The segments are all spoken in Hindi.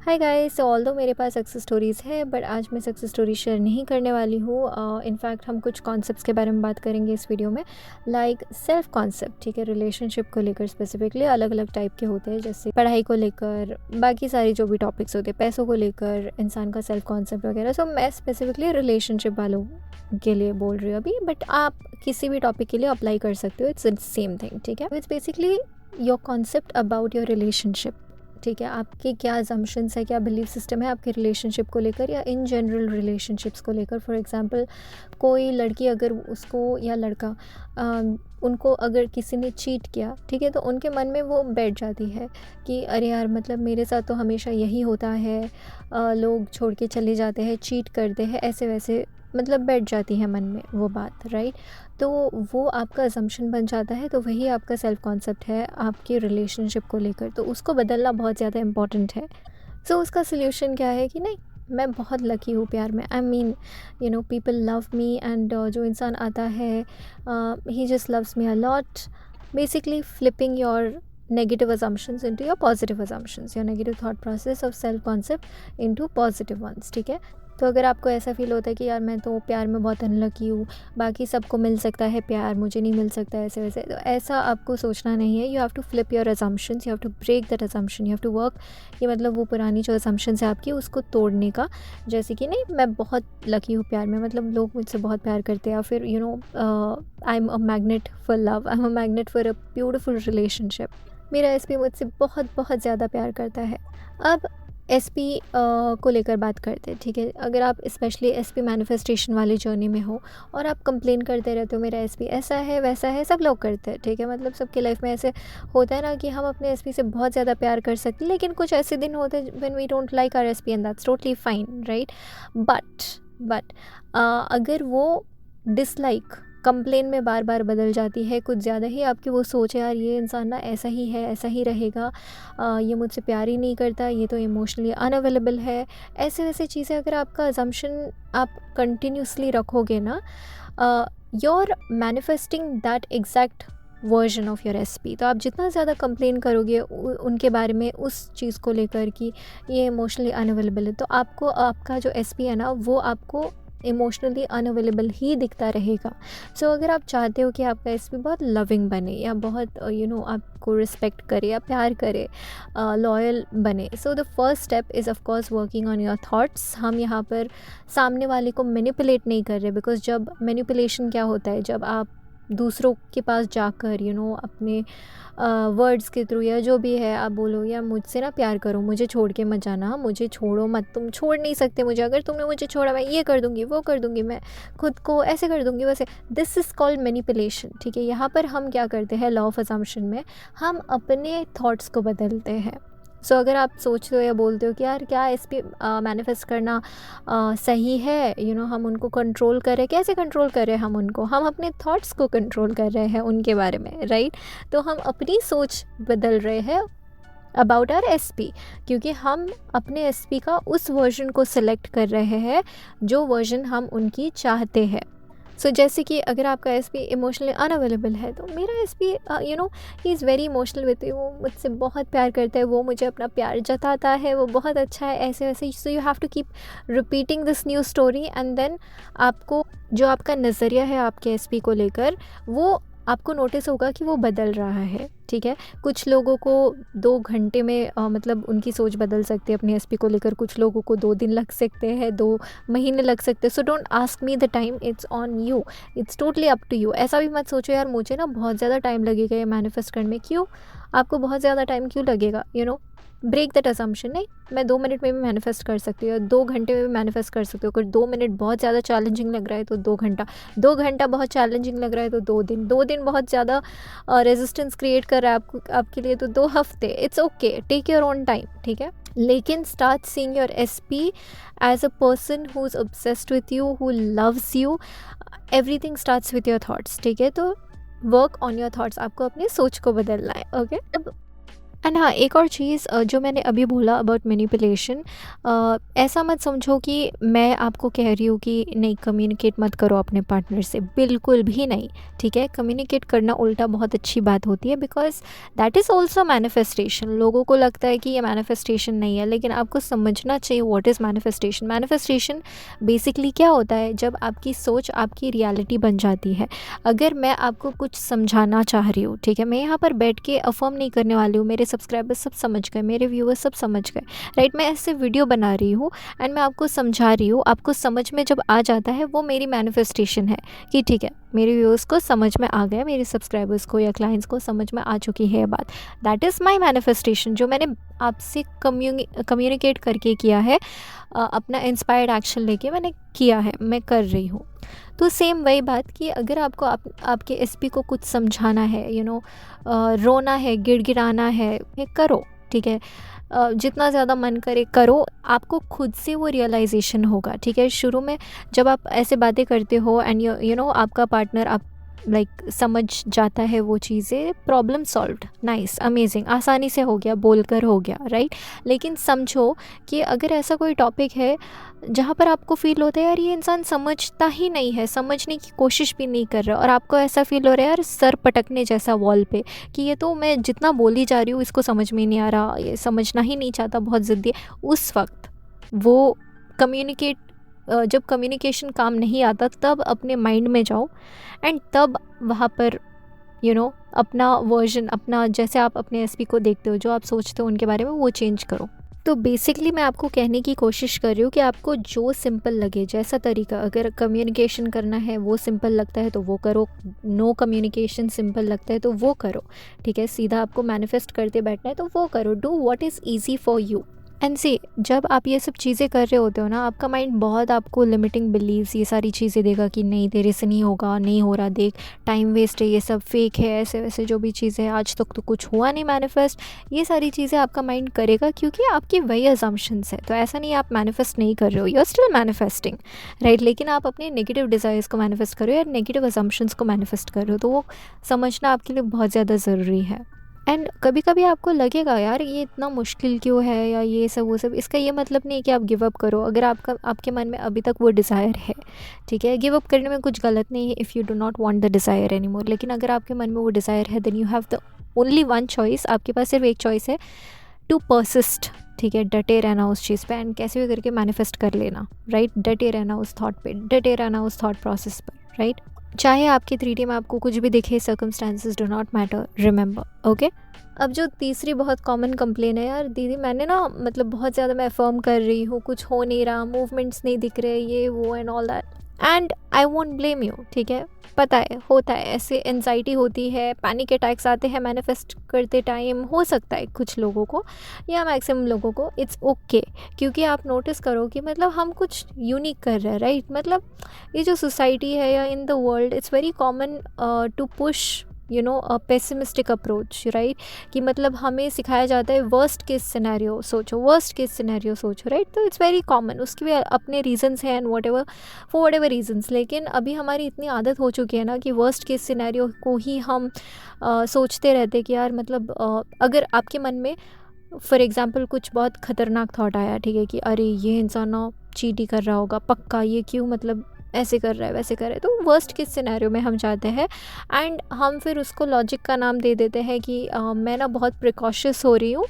हाय गाइस, ऑल्दो मेरे पास सक्सेस स्टोरीज़ है बट आज मैं सक्सेस स्टोरी शेयर नहीं करने वाली हूँ। इनफैक्ट हम कुछ कॉन्सेप्ट्स के बारे में बात करेंगे इस वीडियो में, लाइक सेल्फ कॉन्सेप्ट। ठीक है, रिलेशनशिप को लेकर स्पेसिफिकली अलग अलग टाइप के होते हैं, जैसे पढ़ाई को लेकर, बाकी सारी जो भी टॉपिक्स होते हैं, पैसों को लेकर, इंसान का सेल्फ कॉन्सेप्ट वगैरह। सो मैं स्पेसिफिकली रिलेशनशिप वालों के लिए बोल रही हूँ अभी, बट आप किसी भी टॉपिक के लिए अप्लाई कर सकते हो। It's same thing. ठीक है, it's basically your concept about your relationship. ठीक है, आपके क्या अजम्पशंस है, क्या बिलीफ सिस्टम है आपके रिलेशनशिप को लेकर या इन जनरल रिलेशनशिप्स को लेकर। फॉर एग्जांपल, कोई लड़की अगर उसको या लड़का उनको अगर किसी ने चीट किया, ठीक है, तो उनके मन में वो बैठ जाती है कि अरे यार, मतलब मेरे साथ तो हमेशा यही होता है, लोग छोड़ के चले जाते हैं, चीट करते हैं, ऐसे वैसे, मतलब बैठ जाती है मन में वो बात, राइट। तो वो आपका असम्पशन बन जाता है, तो वही आपका सेल्फ कॉन्सेप्ट है आपके रिलेशनशिप को लेकर। तो उसको बदलना बहुत ज़्यादा इम्पॉर्टेंट है। सो उसका सल्यूशन क्या है कि नहीं, मैं बहुत लकी हूँ प्यार में। I mean people love me and जो इंसान आता है ही just loves me a lot. Basically flipping your negative assumptions into your positive assumptions, your negative thought process of self concept into positive ones। ठीक है, तो अगर आपको ऐसा फील होता है कि यार मैं तो प्यार में बहुत अनलकी हूँ, बाकी सबको मिल सकता है प्यार, मुझे नहीं मिल सकता ऐसे वैसे, तो ऐसा आपको सोचना नहीं है। You have to flip your assumptions, you have to break that assumption, you have to work कि मतलब वो पुरानी जो assumptions है आपकी, उसको तोड़ने का। जैसे कि नहीं, मैं बहुत लकी हूँ प्यार में, मतलब लोग मुझसे बहुत प्यार करते हैं, या फिर I am a magnet for love, I am a magnet for a beautiful relationship. मेरा एसपी मुझसे बहुत बहुत ज़्यादा प्यार करता है। अब एसपी को लेकर बात करते हैं। ठीक है, अगर आप स्पेशली एसपी मैनिफेस्टेशन वाली जर्नी में हो और आप कंप्लेन करते रहते हो मेरा एसपी ऐसा है वैसा है, सब लोग करते हैं। ठीक है, मतलब सबके लाइफ में ऐसे होता है ना कि हम अपने एसपी से बहुत ज़्यादा प्यार कर सकते हैं, लेकिन कुछ ऐसे दिन होते हैं when we don't like our SP and that's totally fine, right. But अगर वो डिसलाइक कंप्लेन में बार बार बदल जाती है, कुछ ज़्यादा ही आपकी वो सोच है, यार ये इंसान ना ऐसा ही है, ऐसा ही रहेगा, ये मुझसे प्यार ही नहीं करता, ये तो इमोशनली अनअवेलेबल है, ऐसे वैसे चीज़ें अगर आपका अजम्पशन आप कंटिन्यूसली रखोगे ना, your manifesting that exact version of your SP. तो आप जितना ज़्यादा कंप्लेन करोगे उनके बारे में, उस चीज़ को लेकर कि ये इमोशनली अनअवेलेबल है, तो आपको आपका जो एसपी है ना, वो आपको इमोशनली अनअवेलेबल ही दिखता रहेगा। सो अगर आप चाहते हो कि आपका एसपी बहुत लविंग बने या बहुत आपको रिस्पेक्ट करे या प्यार करे, लॉयल बने, so the first step is of course working on your thoughts. हम यहाँ पर सामने वाले को मैनिपुलेट नहीं कर रहे, बिकॉज जब मैनिपुलेशन क्या होता है, जब आप दूसरों के पास जाकर अपने वर्ड्स के थ्रू या जो भी है आप बोलो, या मुझसे ना प्यार करो, मुझे छोड़ के मत जाना, मुझे छोड़ो मत, तुम छोड़ नहीं सकते मुझे, अगर तुमने मुझे छोड़ा मैं ये कर दूँगी, वो कर दूँगी, मैं खुद को ऐसे कर दूँगी वैसे। This is called manipulation. ठीक है, यहाँ पर हम क्या करते हैं, लॉ ऑफ असम्पशन में हम अपने थॉट्स को बदलते हैं। सो अगर आप सोचते हो या बोलते हो कि यार क्या इस पे मैनिफेस्ट करना सही है, हम उनको कंट्रोल करें, कैसे कंट्रोल करें हम अपने थॉट्स को कंट्रोल कर रहे हैं उनके बारे में, राइट। तो हम अपनी सोच बदल रहे हैं अबाउट आवर एसपी, क्योंकि हम अपने एसपी का उस वर्जन को सिलेक्ट कर रहे हैं जो वर्जन हम उनकी चाहते हैं। सो जैसे कि अगर आपका एसपी इमोशनली अनअवेलेबल है, तो मेरा SP he is very emotional with you, वो मुझसे बहुत प्यार करता है, वो मुझे अपना प्यार जताता है, वो बहुत अच्छा है, ऐसे वैसे। So you have to keep repeating this new story and then आपको जो आपका नज़रिया है आपके एसपी को लेकर, वो आपको नोटिस होगा कि वो बदल रहा है। ठीक है, कुछ लोगों को 2 घंटे में मतलब उनकी सोच बदल सकती है अपने एसपी को लेकर, कुछ लोगों को 2 दिन लग सकते हैं, 2 महीने लग सकते हैं। So don't ask me the time, it's on you, it's totally up to you. ऐसा भी मत सोचो यार मुझे ना बहुत ज़्यादा टाइम लगेगा ये मैनिफेस्ट करने में। क्यों आपको बहुत ज़्यादा टाइम क्यों लगेगा? Break that assumption. नहीं, मैं 2 मिनट में भी मैनिफेस्ट कर सकती हूँ, 2 घंटे में भी मैनिफेस्ट कर सकती हूँ। अगर 2 मिनट बहुत ज़्यादा चैलेंजिंग लग रहा है तो 2 घंटा, 2 घंटा बहुत चैलेंजिंग लग रहा है तो 2 दिन, 2 दिन बहुत ज़्यादा रेजिस्टेंस क्रिएट कर रहा है आपके लिए तो 2 हफ्ते। It's okay, take your own time. ठीक है, लेकिन start seeing your SP as a person who is obsessed with you, who loves you. Everything starts with your thoughts. ठीक है, तो वर्क ऑन योर थॉट्स, आपको अपनी सोच को बदलना है। ओके, अब एंड हाँ, एक और चीज़ जो मैंने अभी बोला अबाउट मैनिपुलेशन, ऐसा मत समझो कि मैं आपको कह रही हूँ कि नहीं कम्युनिकेट मत करो अपने पार्टनर से, बिल्कुल भी नहीं। ठीक है, कम्युनिकेट करना उल्टा बहुत अच्छी बात होती है, because that is also manifestation. लोगों को लगता है कि ये मैनिफेस्टेशन नहीं है, लेकिन आपको समझना चाहिए what is manifestation. Manifestation basically क्या होता है, जब आपकी सोच आपकी रियलिटी बन जाती है। अगर मैं आपको कुछ समझाना चाह रही हूँ, ठीक है, मैं यहाँ पर बैठ के अफर्म नहीं करने वाली हूँ, मेरे सब्सक्राइबर्स सब समझ गए, मेरे व्यूअर्स सब समझ गए, राइट। मैं ऐसे वीडियो बना रही हूँ एंड मैं आपको समझा रही हूँ, आपको समझ में जब आ जाता है वो मेरी मैनिफेस्टेशन है कि ठीक है मेरे व्यूअर्स को समझ में आ गया, मेरे सब्सक्राइबर्स को या क्लाइंट्स को समझ में आ चुकी है ये बात। दैट इज़ माई मैनिफेस्टेशन, जो मैंने आपसे कम्युनिकेट करके किया है, अपना इंस्पायर्ड एक्शन लेके मैंने किया है, मैं कर रही हूँ। तो सेम वही बात कि अगर आपको आपके एसपी को कुछ समझाना है, रोना है, गिड़गिड़ाना है, ये करो, ठीक है। जितना ज़्यादा मन करे करो, आपको खुद से वो रियलाइजेशन होगा, ठीक है। शुरू में जब आप ऐसे बातें करते हो एंड आपका पार्टनर आप समझ जाता है वो चीज़ें, प्रॉब्लम सॉल्व्ड, नाइस, अमेजिंग, आसानी से हो गया, बोलकर हो गया, राइट। लेकिन समझो कि अगर ऐसा कोई टॉपिक है जहाँ पर आपको फील होता है यार ये इंसान समझता ही नहीं है, समझने की कोशिश भी नहीं कर रहा, और आपको ऐसा फील हो रहा है यार सर पटकने जैसा वॉल पे कि ये तो मैं जितना बोली जा रही हूँ इसको समझ में नहीं आ रहा, ये समझना ही नहीं चाहता, बहुत ज़िद्दी है, उस वक्त वो जब कम्युनिकेशन काम नहीं आता तब अपने माइंड में जाओ एंड तब वहाँ पर अपना वर्जन, अपना जैसे आप अपने एसपी को देखते हो, जो आप सोचते हो उनके बारे में, वो चेंज करो। तो बेसिकली मैं आपको कहने की कोशिश कर रही हूँ कि आपको जो सिंपल लगे, जैसा तरीका, अगर कम्युनिकेशन करना है वो सिंपल लगता है तो वो करो, नो कम्युनिकेशन सिंपल लगता है तो वो करो, ठीक है। सीधा आपको मैनिफेस्ट करते बैठना है तो वो करो, do what is easy for you. And see, जब आप ये सब चीज़ें कर रहे होते हो ना, आपका माइंड बहुत आपको लिमिटिंग बिलीव्स, ये सारी चीज़ें देगा कि नहीं तेरे से नहीं होगा, नहीं हो रहा, देख टाइम वेस्ट है, ये सब फेक है, ऐसे वैसे जो भी चीज़ें हैं, आज तक तो कुछ हुआ नहीं मैनिफेस्ट, ये सारी चीज़ें आपका माइंड करेगा क्योंकि आपकी वही अजम्पशंस है। तो ऐसा नहीं आप मैनिफेस्ट नहीं कर रहे हो, you are still manifesting, right. लेकिन आप अपने नेगेटिव डिज़ायर्स को मैनिफेस्ट कर रहे हो या नेगेटिव अजम्पशंस को मैनिफेस्ट कर रहे हो, तो वो समझना आपके लिए बहुत ज़्यादा ज़रूरी है। एंड कभी कभी आपको लगेगा यार ये इतना मुश्किल क्यों है या ये सब वो सब, इसका ये मतलब नहीं है कि आप गिव अप करो। अगर आपके मन में अभी तक वो डिज़ायर है, ठीक है, गिव अप करने में कुछ गलत नहीं है if you do not want the desire any more. लेकिन अगर आपके मन में वो डिज़ायर है then you have the only one choice, आपके पास सिर्फ एक चॉइस है, टू परसिस्ट, ठीक है। डटे रहना उस चीज़ पे एंड कैसे भी करके मैनिफेस्ट कर लेना, राइट। डटे रहना उस थॉट पे, डटे रहना उस थॉट प्रोसेस पर, राइट। चाहे आपके 3D में आपको कुछ भी दिखे, circumstances do not matter, remember, okay. अब जो तीसरी बहुत कॉमन कंप्लेन है, यार दीदी मैंने ना मतलब बहुत ज़्यादा मैं अफर्म कर रही हूँ, कुछ हो नहीं रहा, मूवमेंट्स नहीं दिख रहे, ये वो and all that, and I won't blame you, ठीक है। पता है, होता है, ऐसे एनजाइटी होती है, पैनिक अटैक्स आते हैं मैनिफेस्ट करते टाइम, हो सकता है कुछ लोगों को या मैक्सिमम लोगों को, इट्स ओके। क्योंकि आप नोटिस करो कि मतलब हम कुछ यूनिक कर रहे हैं, राइट। मतलब ये जो सोसाइटी है या in the world, it's very common to push a pessimistic approach, right. कि मतलब हमें सिखाया जाता है वर्स्ट केस सिनेरियो सोचो, वर्स्ट केस सिनेरियो सोचो, राइट। तो इट्स वेरी कॉमन, उसके भी अपने रीजंस हैं and whatever, for whatever reasons. लेकिन अभी हमारी इतनी आदत हो चुकी है ना कि वर्स्ट केस सिनेरियो को ही हम सोचते रहते कि यार मतलब अगर आपके मन में फॉर एग्ज़ाम्पल कुछ बहुत ख़तरनाक थॉट आया, ठीक है, कि अरे ये इंसान ना चीट ही कर रहा होगा पक्का, ये क्यों मतलब ऐसे कर रहा है वैसे कर रहा है, तो वर्स्ट केस सिनेरियो में हम जाते हैं एंड हम फिर उसको लॉजिक का नाम दे देते हैं कि मैं ना बहुत प्रिकॉशियस हो रही हूँ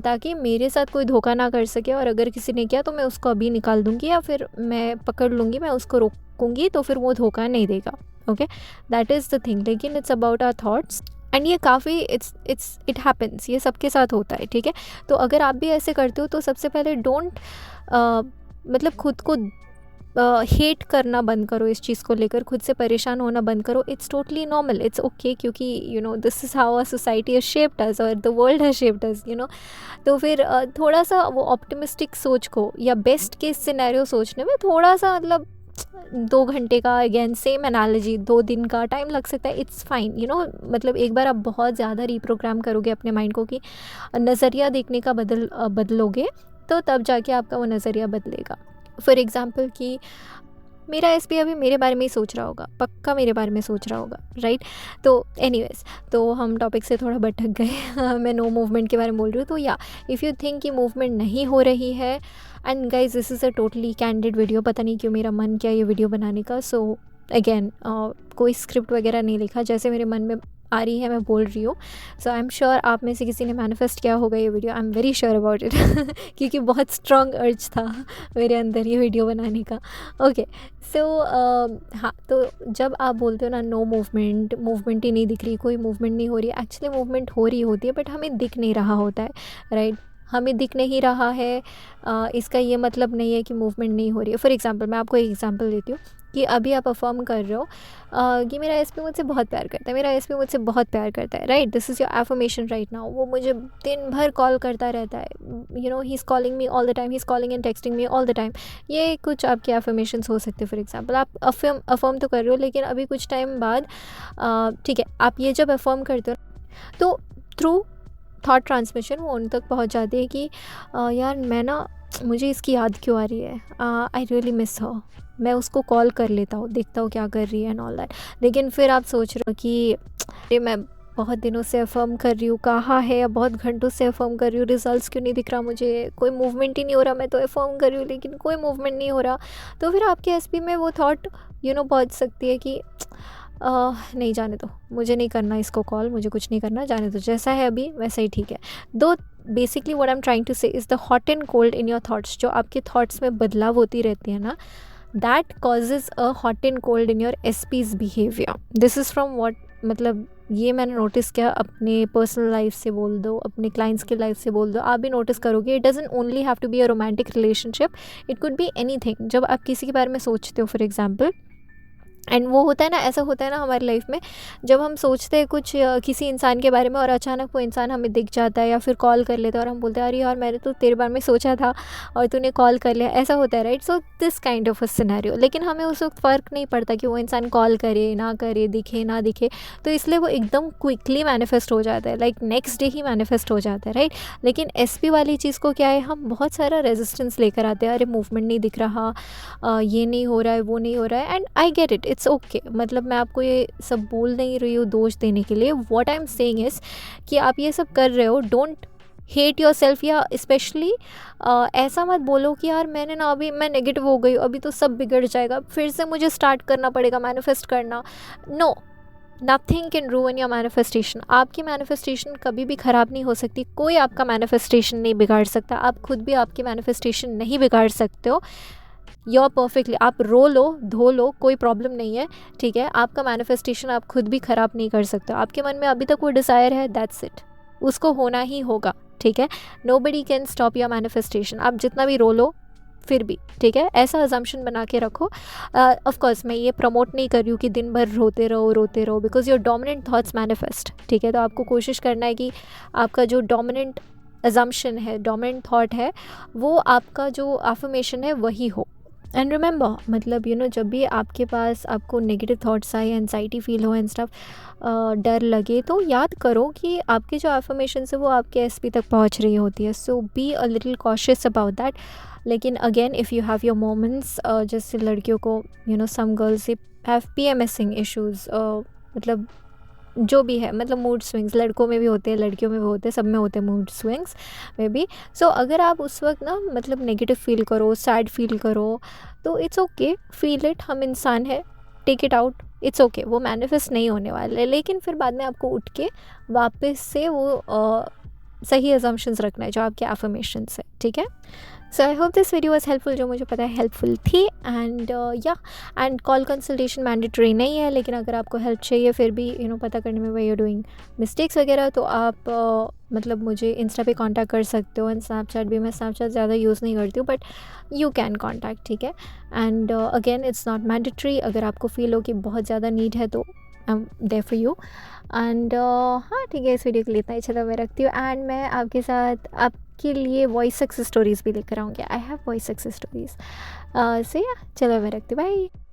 ताकि मेरे साथ कोई धोखा ना कर सके, और अगर किसी ने किया तो मैं उसको अभी निकाल दूँगी या फिर मैं पकड़ लूँगी, मैं उसको रोकूँगी तो फिर वो धोखा नहीं देगा, okay. That is the thing. लेकिन it's about our thoughts and ये काफ़ी इट हैपन्स, ये सबके साथ होता है, ठीक है। तो अगर आप भी ऐसे करते हो तो सबसे पहले डोंट मतलब खुद को हेट करना बंद करो, इस चीज़ को लेकर खुद से परेशान होना बंद करो। It's totally normal, it's okay, क्योंकि this is how a society has shaped us और the world has shaped us, तो फिर थोड़ा सा वो ऑप्टिमिस्टिक सोच को या बेस्ट केस सिनेरियो सोचने में थोड़ा सा मतलब 2 घंटे का, अगेन सेम एनालॉजी, 2 दिन का टाइम लग सकता है, इट्स फाइन, मतलब एक बार आप बहुत ज़्यादा रीप्रोग्राम करोगे अपने माइंड को कि नज़रिया देखने का बदलोगे तो तब जाके आपका वो नज़रिया बदलेगा। फॉर एग्ज़ाम्पल कि मेरा एसपी अभी मेरे बारे में ही सोच रहा होगा, पक्का मेरे बारे में सोच रहा होगा, राइट। तो एनीवेज, तो हम टॉपिक से थोड़ा भटक गए मैं नो मूवमेंट के बारे में बोल रही हूँ। तो या इफ़ यू थिंक कि मूवमेंट नहीं हो रही है, and guys this is a totally candid video, पता नहीं क्यों मेरा मन किया ये वीडियो बनाने का। सो अगेन कोई स्क्रिप्ट वगैरह नहीं लिखा, जैसे मेरे मन में आ रही है मैं बोल रही हूँ। सो आई एम श्योर आप में से किसी ने मैनिफेस्ट किया होगा ये video, I am very sure about it क्योंकि बहुत स्ट्रॉन्ग अर्ज था मेरे अंदर ये वीडियो बनाने का। ओके, सो हाँ, तो जब आप बोलते हो ना नो मूवमेंट, मूवमेंट ही नहीं दिख रही, कोई मूवमेंट नहीं हो रही, एक्चुअली मूवमेंट हो रही होती है बट हमें दिख नहीं रहा होता है, राइट। हमें दिख नहीं रहा है, इसका ये मतलब नहीं है कि मूवमेंट नहीं हो रही है। फॉर एग्जांपल मैं आपको एक एग्जांपल देती हूँ कि अभी आप अफर्म कर रहे हो कि मेरा एसपी मुझसे बहुत प्यार करता है, मेरा एसपी मुझसे बहुत प्यार करता है, right. This is your affirmation right now. वो मुझे दिन भर कॉल करता रहता है, you know, he is calling me all the time, he is calling and texting me all the time. ये कुछ आपके एफर्मेशंस हो सकते हैं। फॉर एग्जांपल आप अफर्म तो कर रहे हो, लेकिन अभी कुछ टाइम बाद ठीक है, आप ये जब अफर्म करते हो तो थ्रू थॉट ट्रांसमिशन वो उन तक पहुंच जाती है कि यार मैं ना, मुझे इसकी याद क्यों आ रही है, आई रियली मिस हर, मैं उसको कॉल कर लेता हूँ, देखता हूँ क्या कर रही है एंड ऑल दैट। लेकिन फिर आप सोच रहे हो कि अरे मैं बहुत दिनों से अफर्म कर रही हूँ, कहाँ है, या बहुत घंटों से अफर्म कर रही हूँ, रिजल्ट्स क्यों नहीं दिख रहा, मुझे कोई मूवमेंट ही नहीं हो रहा, मैं तो अफर्म कर रही हूँ लेकिन कोई मूवमेंट नहीं हो रहा। तो फिर आपके एसपी में वो थॉट पहुँच सकती है कि नहीं, जाने दो, मुझे नहीं करना इसको कॉल, मुझे कुछ नहीं करना, जाने दो, जैसा है अभी वैसा ही ठीक है। दो basically what I am trying to say is the hot and cold in your thoughts. जो आपके थॉट्स में बदलाव होती रहती है ना, that causes a hot and cold in your SP's behaviour. This is from what, मतलब ये मैंने नोटिस किया, अपने पर्सनल लाइफ से बोल दो, अपने क्लाइंट्स की लाइफ से बोल दो, आप भी नोटिस करोगे। It doesn't only have to be a romantic relationship, it could be anything. जब आप किसी के बारे में सोचते हो फॉर एग्जाम्पल, एंड वो होता है ना, ऐसा होता है ना हमारी लाइफ में, जब हम सोचते हैं कुछ किसी इंसान के बारे में और अचानक वो इंसान हमें दिख जाता है या फिर कॉल कर लेता है और हम बोलते हैं अरे यार मैंने तो तेरे बारे में सोचा था और तूने कॉल कर लिया, ऐसा होता है, right. So this kind of a scenario. लेकिन हमें उस वक्त फ़र्क नहीं पड़ता कि वो इंसान कॉल करे ना करे, दिखे ना दिखे, तो इसलिए वो एकदम क्विकली मैनिफेस्ट हो जाता है, लाइक नेक्स्ट डे ही मैनिफेस्ट हो जाता है, राइट। लेकिन एसपी वाली चीज़ को क्या है, हम बहुत सारा रेजिस्टेंस लेकर आते हैं, अरे मूवमेंट नहीं दिख रहा, ये नहीं हो रहा है, वो नहीं हो रहा है, and I get it, it's okay. मतलब मैं आपको ये सब बोल नहीं रही हूँ दोष देने के लिए। What I am saying is कि आप ये सब कर रहे हो, डोंट हेट योर सेल्फ, या स्पेशली ऐसा मत बोलो कि यार मैंने ना, अभी मैं नेगेटिव हो गई, अभी तो सब बिगड़ जाएगा, फिर से मुझे स्टार्ट करना पड़ेगा मैनिफेस्ट करना। No, nothing can ruin your manifestation. आपकी मैनिफेस्टेशन कभी भी ख़राब नहीं हो सकती, कोई आपका मैनिफेस्टेशन नहीं बिगाड़ सकता, आप खुद भी आपकी मैनिफेस्टेशन नहीं बिगाड़ सकते हो। योर परफेक्टली, आप रो लो, धो लो, कोई प्रॉब्लम नहीं है, ठीक है। आपका मैनिफेस्टेशन आप खुद भी ख़राब नहीं कर सकते हो। आपके मन में अभी तक वो डिज़ायर है, दैट्स इट, उसको होना ही होगा, ठीक है। Nobody can stop your manifestation. आप जितना भी रो लो फिर भी, ठीक है, ऐसा अजम्पशन बना के रखो। ऑफ कोर्स मैं ये प्रमोट नहीं कर रही हूँ कि दिन भर रोते रहो, because your dominant thoughts manifest, ठीक है। तो आपको कोशिश करना है कि आपका जो डोमिनेंट अजम्पशन है, डोमिनेंट थॉट है, वो आपका जो अफर्मेशन है वही हो। एंड रिमेंबर, मतलब जब भी आपके पास आपको नेगेटिव थॉट्स आए, एनजाइटी फील हो एंड स्टफ, डर लगे, तो याद करो कि आपकी जो अफर्मेशन है वो आपके एसपी तक पहुंच रही होती है। So be a little cautious about that. लेकिन again if you have your moments, जैसे लड़कियों को some girls have PMSing issues, मतलब जो भी है, मतलब मूड स्विंग्स लड़कों में भी होते हैं, लड़कियों में भी होते हैं, सब में होते हैं मूड स्विंग्स में भी। सो अगर आप उस वक्त ना, मतलब नेगेटिव फील करो, सैड फील करो, तो इट्स ओके, फील इट, हम इंसान है, take it out, it's okay. वो मैनिफेस्ट नहीं होने वाले है, लेकिन फिर बाद में आपको उठ के वापस से वो सही अजम्पशंस रखना है जो आपके अफर्मेशंस है, ठीक है। So I hope this video was helpful, जो मुझे पता है हेल्पफुल थी। And and call consultation mandatory नहीं है, लेकिन अगर आपको हेल्प चाहिए फिर भी पता करने में वे आर डूइंग मिस्टेक्स वगैरह, तो आप मतलब मुझे इंस्टा पे कांटेक्ट कर सकते हो। एंड स्नैपचैट भी, मैं स्नैपचैट ज़्यादा यूज़ नहीं करती हूँ, बट यू कैन कांटेक्ट, ठीक है। And again it's not mandatory, अगर आपको फील हो कि बहुत ज़्यादा नीड है तो I am there for you. And हाँ, ठीक है, इस वीडियो के लिए इतना ही, चलो मैं रखती हूँ। एंड मैं आपके साथ आपके लिए वॉइस सक्सेस स्टोरीज़ भी लेकर आऊँगी। I have voice success stories. So yeah, चलो मैं रखती हूँ, बाय।